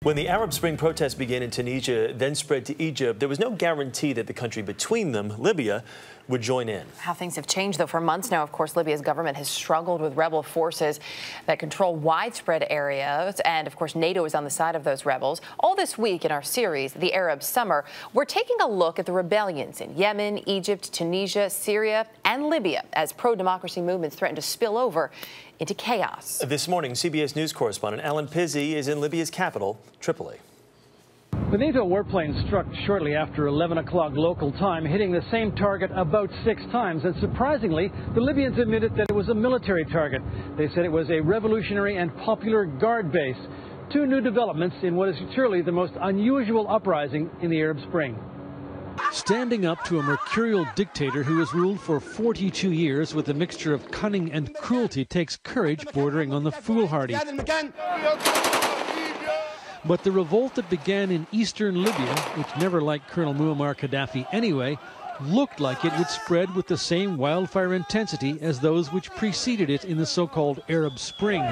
When the Arab Spring protests began in Tunisia, then spread to Egypt, there was no guarantee that the country between them, Libya, would join in. How things have changed, though. For months now, of course, Libya's government has struggled with rebel forces that control widespread areas. And, of course, NATO is on the side of those rebels. All this week in our series, The Arab Summer, we're taking a look at the rebellions in Yemen, Egypt, Tunisia, Syria, and Libya as pro-democracy movements threaten to spill over into chaos. This morning, CBS News correspondent Allen Pizzey is in Libya's capital, Tripoli. The NATO warplane struck shortly after 11 o'clock local time, hitting the same target about 6 times. And surprisingly, the Libyans admitted that it was a military target. They said it was a revolutionary and popular guard base. 2 new developments in what is surely the most unusual uprising in the Arab Spring. Standing up to a mercurial dictator who has ruled for 42 years with a mixture of cunning and cruelty takes courage bordering on the foolhardy. But the revolt that began in eastern Libya, which never liked Colonel Muammar Qaddafi anyway, looked like it would spread with the same wildfire intensity as those which preceded it in the so-called Arab Spring.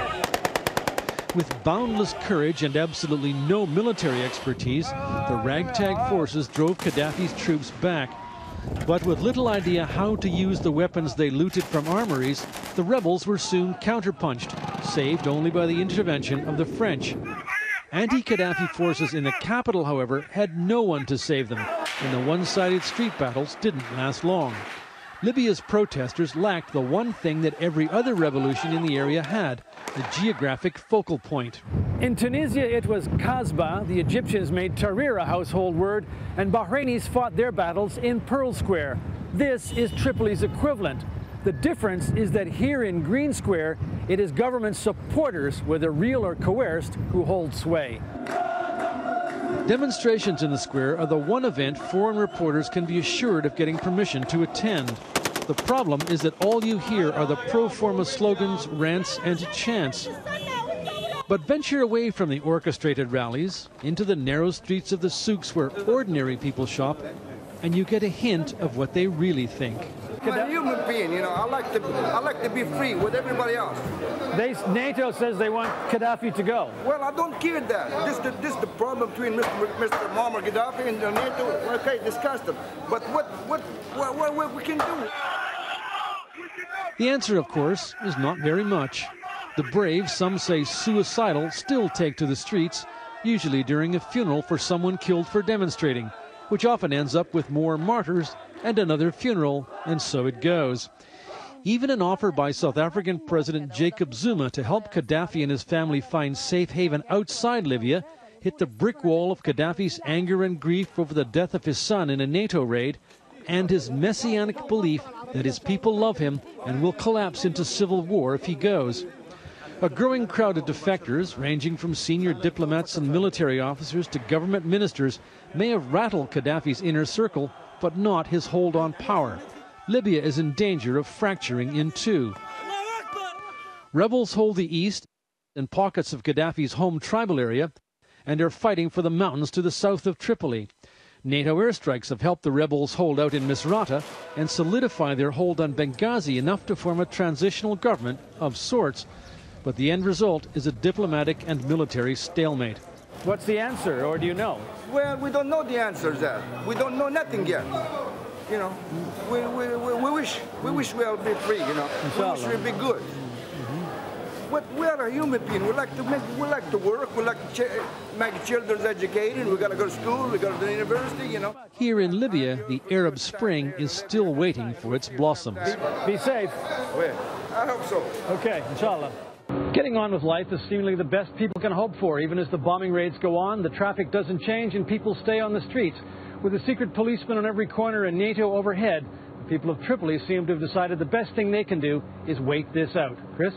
With boundless courage and absolutely no military expertise, the ragtag forces drove Qaddafi's troops back. But with little idea how to use the weapons they looted from armories, the rebels were soon counterpunched, saved only by the intervention of the French. Anti-Qaddafi forces in the capital, however, had no one to save them, and the one-sided street battles didn't last long. Libya's protesters lacked the one thing that every other revolution in the area had, the geographic focal point. In Tunisia, it was Kasbah. The Egyptians made Tahrir a household word, and Bahrainis fought their battles in Pearl Square. This is Tripoli's equivalent. The difference is that here in Green Square, it is government supporters, whether real or coerced, who hold sway. Demonstrations in the square are the one event foreign reporters can be assured of getting permission to attend. The problem is that all you hear are the pro forma slogans, rants, and chants. But venture away from the orchestrated rallies into the narrow streets of the souks where ordinary people shop, and you get a hint of what they really think. I'm a human being, you know. I like to be free with everybody else. NATO says they want Qaddafi to go. Well, I don't care that. This the problem between Mr. Muammar Gaddafi and the NATO. Okay, discuss them. But what we can do? The answer, of course, is not very much. The brave, some say suicidal, still take to the streets, usually during a funeral for someone killed for demonstrating, which often ends up with more martyrs and another funeral, and so it goes. Even an offer by South African President Jacob Zuma to help Qaddafi and his family find safe haven outside Libya hit the brick wall of Qaddafi's anger and grief over the death of his son in a NATO raid, and his messianic belief that his people love him and will collapse into civil war if he goes. A growing crowd of defectors, ranging from senior diplomats and military officers to government ministers, may have rattled Qaddafi's inner circle, but not his hold on power. Libya is in danger of fracturing in two. Rebels hold the east and pockets of Qaddafi's home tribal area and are fighting for the mountains to the south of Tripoli. NATO airstrikes have helped the rebels hold out in Misrata and solidify their hold on Benghazi enough to form a transitional government of sorts. But the end result is a diplomatic and military stalemate. What's the answer, or do you know? Well, we don't know the answers yet. We don't know nothing yet. You know, we wish we'll be free. You know, we wish we'll be good. But we are a human being. We like to work. We like to make children educated. We got to go to school. We go to the university. You know. Here in Libya, the Arab Spring is still waiting for its blossoms. Be safe. Well, I hope so. Okay, inshallah. Getting on with life is seemingly the best people can hope for. Even as the bombing raids go on, the traffic doesn't change and people stay on the streets. With a secret policeman on every corner and NATO overhead, the people of Tripoli seem to have decided the best thing they can do is wait this out. Chris?